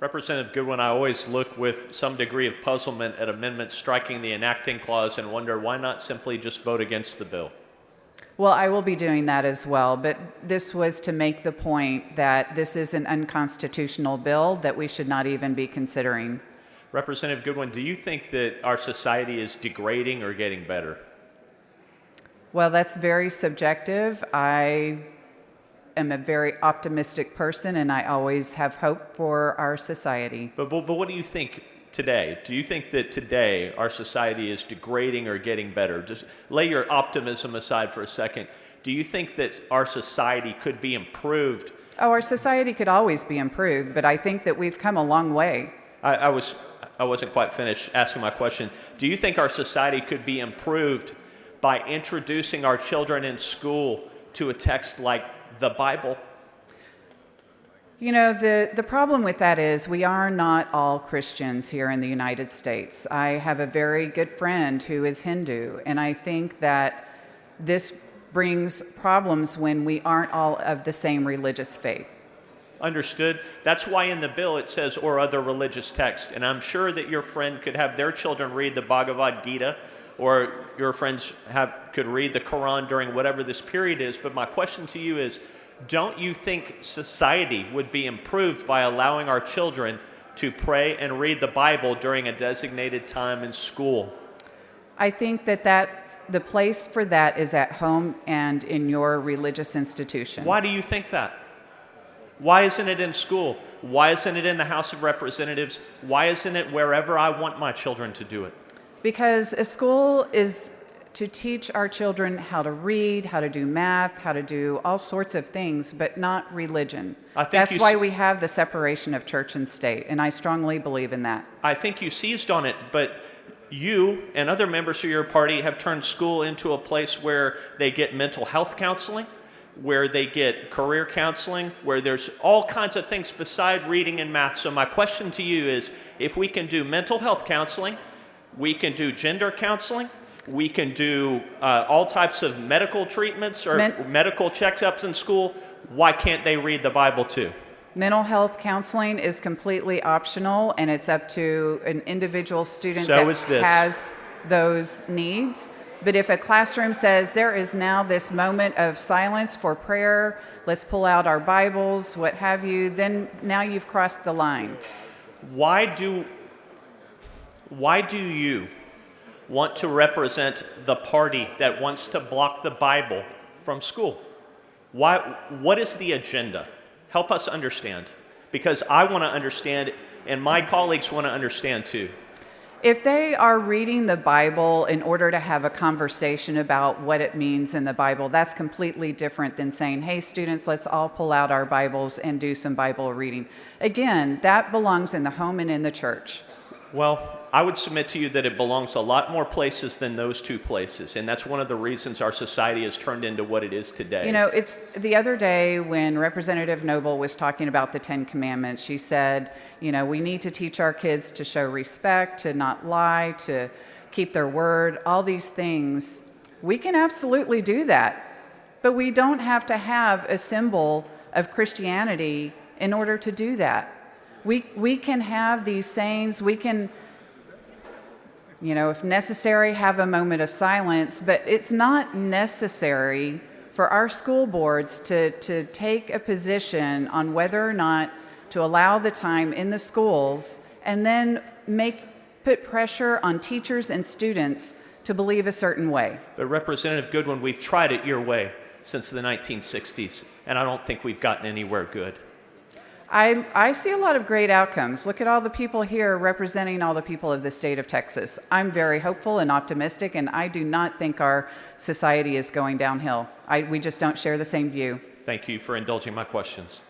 Representative Goodwin, I always look with some degree of puzzlement at amendments striking the enacting clause and wonder why not simply just vote against the bill? Well, I will be doing that as well, but this was to make the point that this is an unconstitutional bill that we should not even be considering. Representative Goodwin, do you think that our society is degrading or getting better? Well, that's very subjective. I am a very optimistic person, and I always have hope for our society. But what do you think today? Do you think that today our society is degrading or getting better? Just lay your optimism aside for a second. Do you think that our society could be improved? Oh, our society could always be improved, but I think that we've come a long way. I wasn't quite finished asking my question. Do you think our society could be improved by introducing our children in school to a text like the Bible? You know, the problem with that is we are not all Christians here in the United States. I have a very good friend who is Hindu, and I think that this brings problems when we aren't all of the same religious faith. Understood. That's why in the bill it says, or other religious text. And I'm sure that your friend could have their children read the Bhagavad Gita, or your friends could read the Quran during whatever this period is. But my question to you is, don't you think society would be improved by allowing our children to pray and read the Bible during a designated time in school? I think that the place for that is at home and in your religious institution. Why do you think that? Why isn't it in school? Why isn't it in the House of Representatives? Why isn't it wherever I want my children to do it? Because a school is to teach our children how to read, how to do math, how to do all sorts of things, but not religion. That's why we have the separation of church and state, and I strongly believe in that. I think you seized on it, but you and other members of your party have turned school into a place where they get mental health counseling, where they get career counseling, where there's all kinds of things beside reading and math. So my question to you is, if we can do mental health counseling, we can do gender counseling, we can do all types of medical treatments or medical checkups in school, why can't they read the Bible too? Mental health counseling is completely optional, and it's up to an individual student has those needs. But if a classroom says there is now this moment of silence for prayer, let's pull out our Bibles, what have you, then now you've crossed the line. Why do you want to represent the party that wants to block the Bible from school? What is the agenda? Help us understand, because I want to understand, and my colleagues want to understand too. If they are reading the Bible in order to have a conversation about what it means in the Bible, that's completely different than saying, hey, students, let's all pull out our Bibles and do some Bible reading. Again, that belongs in the home and in the church. Well, I would submit to you that it belongs a lot more places than those two places, and that's one of the reasons our society has turned into what it is today. You know, it's the other day when Representative Noble was talking about the 10 Commandments, she said, you know, we need to teach our kids to show respect, to not lie, to keep their word, all these things. We can absolutely do that, but we don't have to have a symbol of Christianity in order to do that. We can have these sayings, we can, you know, if necessary, have a moment of silence, but it's not necessary for our school boards to take a position on whether or not to allow the time in the schools and then put pressure on teachers and students to believe a certain way. But Representative Goodwin, we've tried it your way since the 1960s, and I don't think we've gotten anywhere good. I see a lot of great outcomes. Look at all the people here representing all the people of the state of Texas. I'm very hopeful and optimistic, and I do not think our society is going downhill. We just don't share the same view. Thank you for indulging my questions.